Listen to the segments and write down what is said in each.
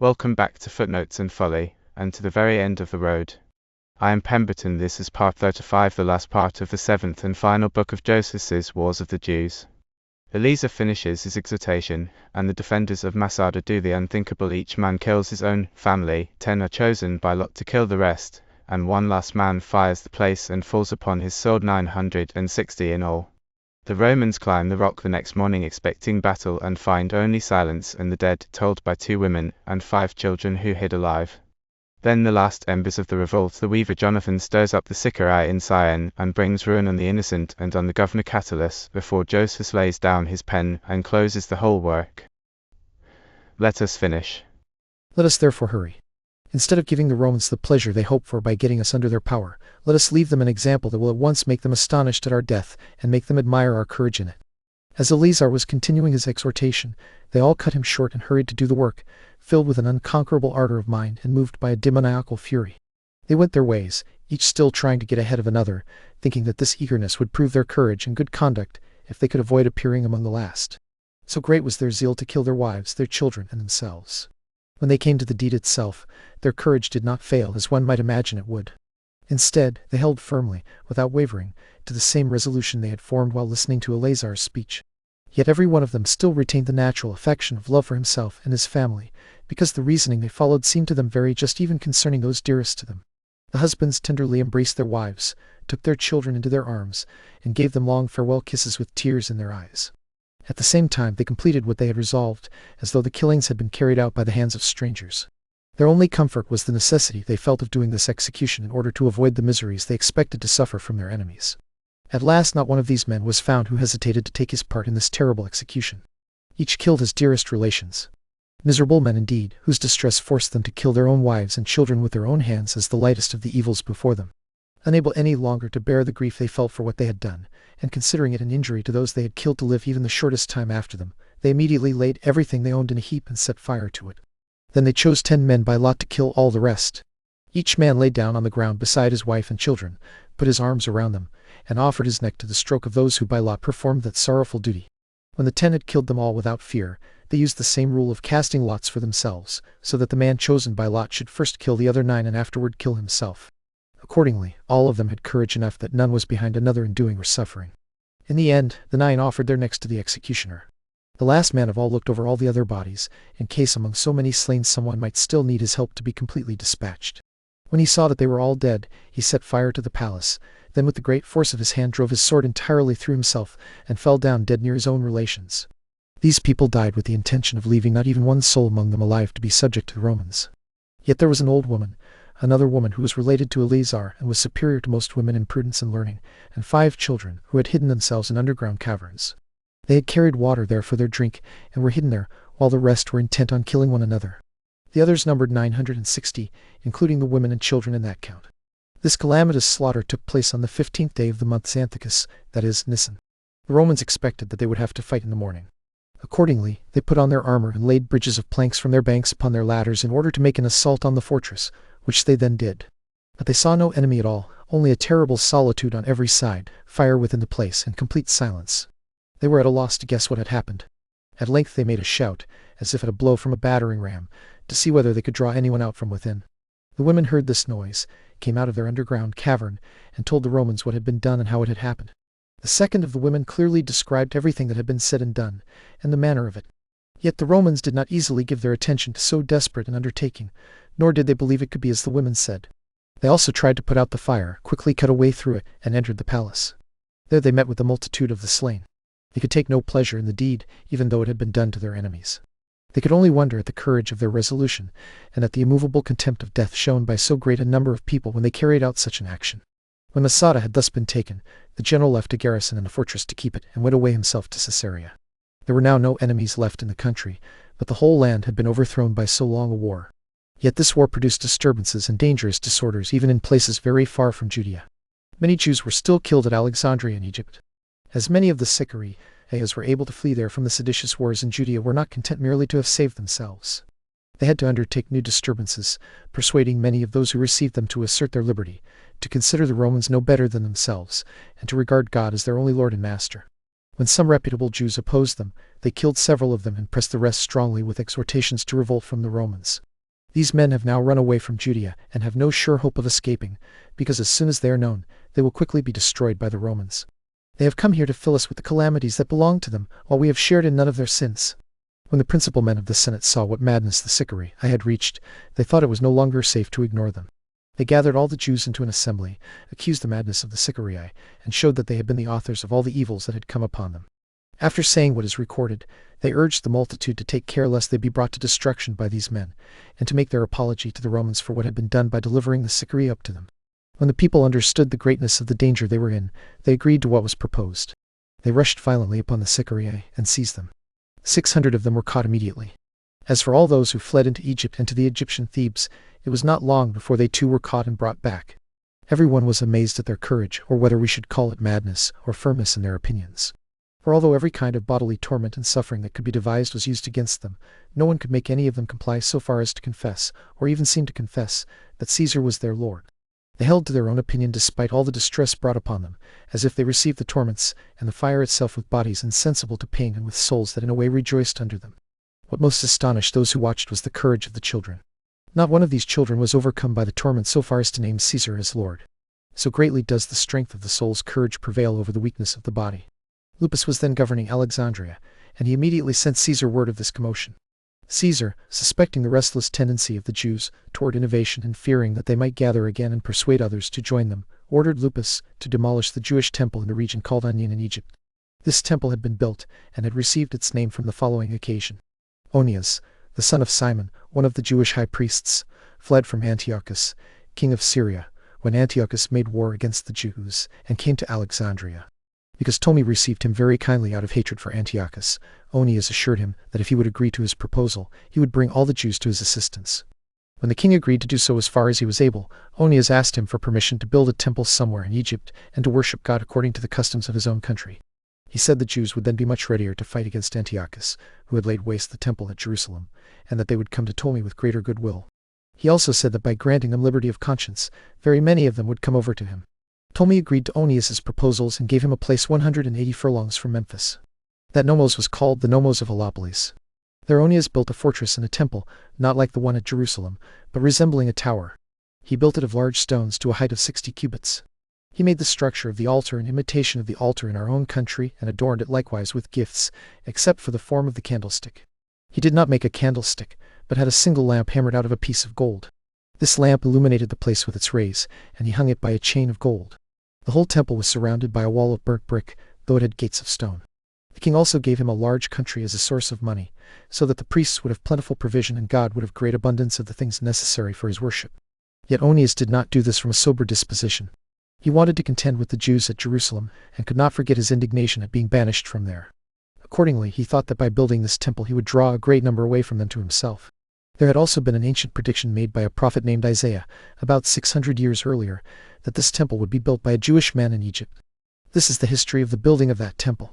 Welcome back to Footnotes and Folly, and to the very end of the road. I am Pemberton. This is part 35, the last part of the seventh and final book of Josephus's Wars of the Jews. Eleazar finishes his exhortation, and the defenders of Masada do the unthinkable. Each man kills his own family, 10 are chosen by lot to kill the rest, and one last man fires the place and falls upon his sword, 960 in all. The Romans climb the rock the next morning expecting battle and find only silence and the dead, told by 2 women and 5 children who hid alive. Then the last embers of the revolt, the weaver Jonathan stirs up the Sicarii in Cyrene and brings ruin on the innocent and on the governor Catullus, before Josephus lays down his pen and closes the whole work. Let us finish. Let us therefore hurry. Instead of giving the Romans the pleasure they hope for by getting us under their power, let us leave them an example that will at once make them astonished at our death, and make them admire our courage in it. As Eleazar was continuing his exhortation, they all cut him short and hurried to do the work, filled with an unconquerable ardor of mind and moved by a demoniacal fury. They went their ways, each still trying to get ahead of another, thinking that this eagerness would prove their courage and good conduct if they could avoid appearing among the last. So great was their zeal to kill their wives, their children, and themselves. When they came to the deed itself, their courage did not fail as one might imagine it would. Instead, they held firmly, without wavering, to the same resolution they had formed while listening to Eleazar's speech. Yet every one of them still retained the natural affection of love for himself and his family, because the reasoning they followed seemed to them very just even concerning those dearest to them. The husbands tenderly embraced their wives, took their children into their arms, and gave them long farewell kisses with tears in their eyes. At the same time they completed what they had resolved, as though the killings had been carried out by the hands of strangers. Their only comfort was the necessity they felt of doing this execution in order to avoid the miseries they expected to suffer from their enemies. At last not one of these men was found who hesitated to take his part in this terrible execution. Each killed his dearest relations. Miserable men indeed, whose distress forced them to kill their own wives and children with their own hands as the lightest of the evils before them. Unable any longer to bear the grief they felt for what they had done, and considering it an injury to those they had killed to live even the shortest time after them, they immediately laid everything they owned in a heap and set fire to it. Then they chose 10 men by lot to kill all the rest. Each man lay down on the ground beside his wife and children, put his arms around them, and offered his neck to the stroke of those who by lot performed that sorrowful duty. When the 10 had killed them all without fear, they used the same rule of casting lots for themselves, so that the man chosen by lot should first kill the other 9 and afterward kill himself. Accordingly, all of them had courage enough that none was behind another in doing or suffering. In the end, the 9 offered their necks to the executioner. The last man of all looked over all the other bodies, in case among so many slain someone might still need his help to be completely dispatched. When he saw that they were all dead, he set fire to the palace, then with the great force of his hand drove his sword entirely through himself, and fell down dead near his own relations. These people died with the intention of leaving not even one soul among them alive to be subject to the Romans. Yet there was an old woman, another woman who was related to Eleazar and was superior to most women in prudence and learning, and 5 children who had hidden themselves in underground caverns. They had carried water there for their drink, and were hidden there, while the rest were intent on killing one another. The others numbered 960, including the women and children in that count. This calamitous slaughter took place on the 15th day of the month Xanthicus, that is, Nisan. The Romans expected that they would have to fight in the morning. Accordingly, they put on their armor and laid bridges of planks from their banks upon their ladders in order to make an assault on the fortress, which they then did. But they saw no enemy at all, only a terrible solitude on every side, fire within the place, and complete silence. They were at a loss to guess what had happened. At length they made a shout, as if at a blow from a battering ram, to see whether they could draw anyone out from within. The women heard this noise, came out of their underground cavern, and told the Romans what had been done and how it had happened. The second of the women clearly described everything that had been said and done, and the manner of it. Yet the Romans did not easily give their attention to so desperate an undertaking, nor did they believe it could be as the women said. They also tried to put out the fire, quickly cut a way through it, and entered the palace. There they met with the multitude of the slain. They could take no pleasure in the deed, even though it had been done to their enemies. They could only wonder at the courage of their resolution, and at the immovable contempt of death shown by so great a number of people when they carried out such an action. When Masada had thus been taken, the general left a garrison and a fortress to keep it, and went away himself to Caesarea. There were now no enemies left in the country, but the whole land had been overthrown by so long a war. Yet this war produced disturbances and dangerous disorders even in places very far from Judea. Many Jews were still killed at Alexandria in Egypt. As many of the Sicarii as were able to flee there from the seditious wars in Judea were not content merely to have saved themselves. They had to undertake new disturbances, persuading many of those who received them to assert their liberty, to consider the Romans no better than themselves, and to regard God as their only Lord and Master. When some reputable Jews opposed them, they killed several of them and pressed the rest strongly with exhortations to revolt from the Romans. These men have now run away from Judea, and have no sure hope of escaping, because as soon as they are known, they will quickly be destroyed by the Romans. They have come here to fill us with the calamities that belong to them, while we have shared in none of their sins. When the principal men of the Senate saw what madness the Sicarii I had reached, they thought it was no longer safe to ignore them. They gathered all the Jews into an assembly, accused the madness of the Sicarii, and showed that they had been the authors of all the evils that had come upon them. After saying what is recorded, they urged the multitude to take care lest they be brought to destruction by these men, and to make their apology to the Romans for what had been done by delivering the Sicarii up to them. When the people understood the greatness of the danger they were in, they agreed to what was proposed. They rushed violently upon the Sicarii and seized them. 600 of them were caught immediately. As for all those who fled into Egypt and to the Egyptian Thebes, it was not long before they too were caught and brought back. Everyone was amazed at their courage, or whether we should call it madness, or firmness in their opinions. For although every kind of bodily torment and suffering that could be devised was used against them, no one could make any of them comply so far as to confess, or even seem to confess, that Caesar was their lord. They held to their own opinion despite all the distress brought upon them, as if they received the torments and the fire itself with bodies insensible to pain and with souls that in a way rejoiced under them. What most astonished those who watched was the courage of the children. Not one of these children was overcome by the torment so far as to name Caesar as Lord. So greatly does the strength of the soul's courage prevail over the weakness of the body. Lupus was then governing Alexandria, and he immediately sent Caesar word of this commotion. Caesar, suspecting the restless tendency of the Jews toward innovation and fearing that they might gather again and persuade others to join them, ordered Lupus to demolish the Jewish temple in the region called Onion in Egypt. This temple had been built, and had received its name from the following occasion. Onias, the son of Simon, one of the Jewish high priests, fled from Antiochus, king of Syria, when Antiochus made war against the Jews, and came to Alexandria. Because Ptolemy received him very kindly out of hatred for Antiochus, Onias assured him that if he would agree to his proposal, he would bring all the Jews to his assistance. When the king agreed to do so as far as he was able, Onias asked him for permission to build a temple somewhere in Egypt, and to worship God according to the customs of his own country. He said the Jews would then be much readier to fight against Antiochus, who had laid waste the temple at Jerusalem, and that they would come to Ptolemy with greater goodwill. He also said that by granting them liberty of conscience, very many of them would come over to him. Ptolemy agreed to Onias's proposals and gave him a place 180 furlongs from Memphis. That nomos was called the Nomos of Helopolis. There Onias built a fortress and a temple, not like the one at Jerusalem, but resembling a tower. He built it of large stones to a height of 60 cubits. He made the structure of the altar in imitation of the altar in our own country, and adorned it likewise with gifts, except for the form of the candlestick. He did not make a candlestick, but had a single lamp hammered out of a piece of gold. This lamp illuminated the place with its rays, and he hung it by a chain of gold. The whole temple was surrounded by a wall of burnt brick, though it had gates of stone. The king also gave him a large country as a source of money, so that the priests would have plentiful provision and God would have great abundance of the things necessary for his worship. Yet Onias did not do this from a sober disposition. He wanted to contend with the Jews at Jerusalem, and could not forget his indignation at being banished from there. Accordingly, he thought that by building this temple he would draw a great number away from them to himself. There had also been an ancient prediction made by a prophet named Isaiah, about 600 years earlier, that this temple would be built by a Jewish man in Egypt. This is the history of the building of that temple.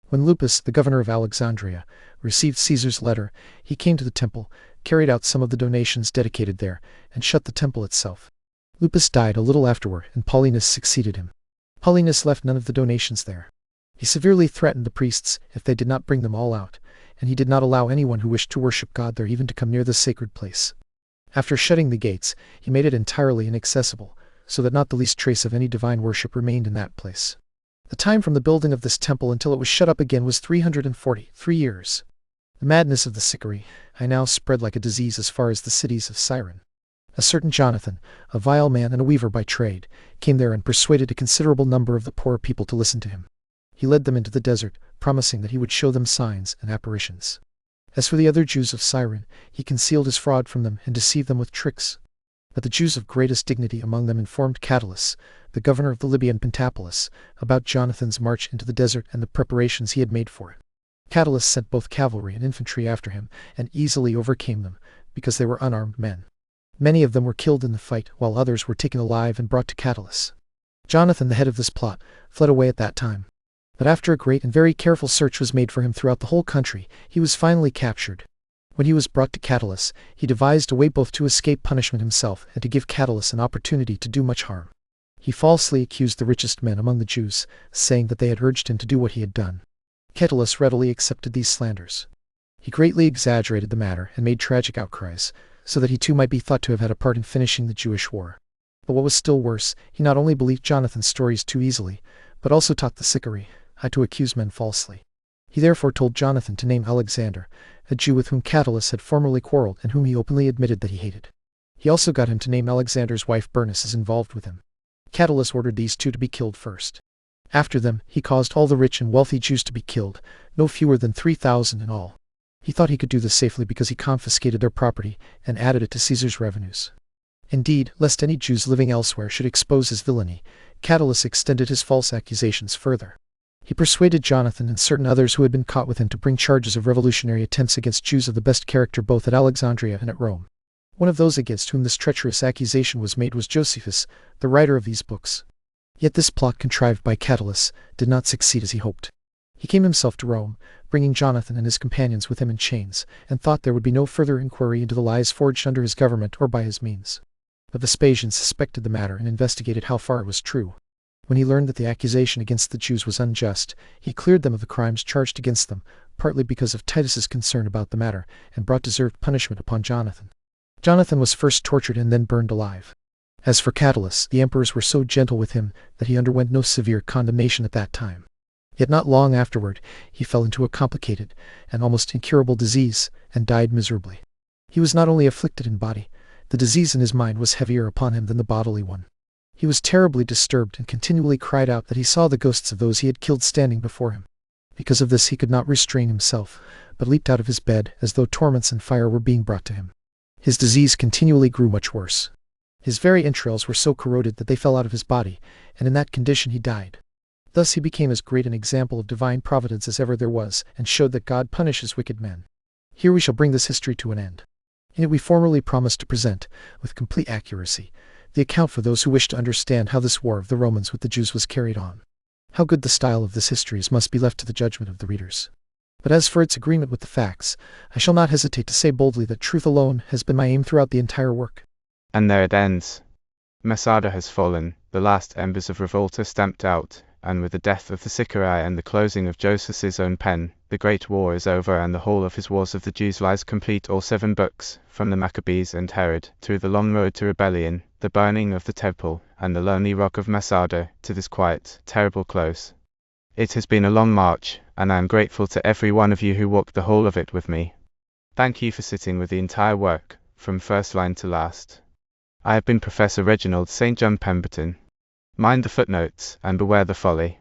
When Lupus, the governor of Alexandria, received Caesar's letter, he came to the temple, carried out some of the donations dedicated there, and shut the temple itself. Lupus died a little afterward, and Paulinus succeeded him. Paulinus left none of the donations there. He severely threatened the priests if they did not bring them all out, and he did not allow anyone who wished to worship God there even to come near the sacred place. After shutting the gates, he made it entirely inaccessible, so that not the least trace of any divine worship remained in that place. The time from the building of this temple until it was shut up again was 343 years. The madness of the Sicarii now spread like a disease as far as the cities of Cyrene. A certain Jonathan, a vile man and a weaver by trade, came there and persuaded a considerable number of the poor people to listen to him. He led them into the desert, promising that he would show them signs and apparitions. As for the other Jews of Cyrene, he concealed his fraud from them and deceived them with tricks. But the Jews of greatest dignity among them informed Catullus, the governor of the Libyan Pentapolis, about Jonathan's march into the desert and the preparations he had made for it. Catullus sent both cavalry and infantry after him, and easily overcame them, because they were unarmed men. Many of them were killed in the fight, while others were taken alive and brought to Catullus. Jonathan, the head of this plot, fled away at that time. But after a great and very careful search was made for him throughout the whole country, he was finally captured. When he was brought to Catullus, he devised a way both to escape punishment himself and to give Catullus an opportunity to do much harm. He falsely accused the richest men among the Jews, saying that they had urged him to do what he had done. Catullus readily accepted these slanders. He greatly exaggerated the matter and made tragic outcries, so that he too might be thought to have had a part in finishing the Jewish war. But what was still worse, he not only believed Jonathan's stories too easily, but also taught the Sicarii how to accuse men falsely. He therefore told Jonathan to name Alexander, a Jew with whom Catullus had formerly quarreled and whom he openly admitted that he hated. He also got him to name Alexander's wife Bernice as involved with him. Catullus ordered these two to be killed first. After them, he caused all the rich and wealthy Jews to be killed, no fewer than 3,000 in all. He thought he could do this safely because he confiscated their property and added it to Caesar's revenues. Indeed, lest any Jews living elsewhere should expose his villainy, Catullus extended his false accusations further. He persuaded Jonathan and certain others who had been caught with him to bring charges of revolutionary attempts against Jews of the best character both at Alexandria and at Rome. One of those against whom this treacherous accusation was made was Josephus, the writer of these books. Yet this plot contrived by Catullus did not succeed as he hoped. He came himself to Rome, bringing Jonathan and his companions with him in chains, and thought there would be no further inquiry into the lies forged under his government or by his means. But Vespasian suspected the matter and investigated how far it was true. When he learned that the accusation against the Jews was unjust, he cleared them of the crimes charged against them, partly because of Titus's concern about the matter, and brought deserved punishment upon Jonathan. Jonathan was first tortured and then burned alive. As for Catullus, the emperors were so gentle with him that he underwent no severe condemnation at that time. Yet not long afterward, he fell into a complicated and almost incurable disease, and died miserably. He was not only afflicted in body, the disease in his mind was heavier upon him than the bodily one. He was terribly disturbed and continually cried out that he saw the ghosts of those he had killed standing before him. Because of this he could not restrain himself, but leaped out of his bed as though torments and fire were being brought to him. His disease continually grew much worse. His very entrails were so corroded that they fell out of his body, and in that condition he died. Thus he became as great an example of divine providence as ever there was, and showed that God punishes wicked men. Here we shall bring this history to an end. In it we formerly promised to present, with complete accuracy, the account for those who wish to understand how this war of the Romans with the Jews was carried on. How good the style of this history is must be left to the judgment of the readers. But as for its agreement with the facts, I shall not hesitate to say boldly that truth alone has been my aim throughout the entire work. And there it ends. Masada has fallen, the last embers of revolt are stamped out, and with the death of the Sicarii and the closing of Josephus' own pen, the great war is over and the whole of his Wars of the Jews lies complete, all 7 books, from the Maccabees and Herod, through the long road to rebellion, the burning of the temple, and the lonely rock of Masada, to this quiet, terrible close. It has been a long march, and I am grateful to every one of you who walked the whole of it with me. Thank you for sitting with the entire work, from first line to last. I have been Professor Reginald St. John Pemberton. Mind the footnotes, and beware the folly.